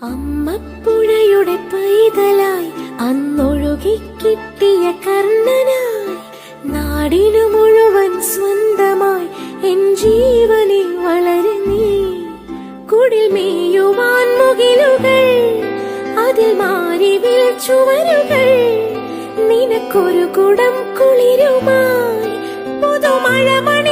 അമ്മപ്പുഴയുടെ പൈതലായി അന്നൊഴുകി കിട്ടിയ കർണനായി നാടിനു മുഴുവൻ സ്വന്തമായി എൻ ജീവനിൽ വളരെ നീ. കുടിൽ മേയുവാൻ മുകിലുകൾ, അതിൽ മാരിവിൽ ചുവരുകൾ, നിനക്കൊരു കുടം കുളിരുമായി പുതുമഴമണി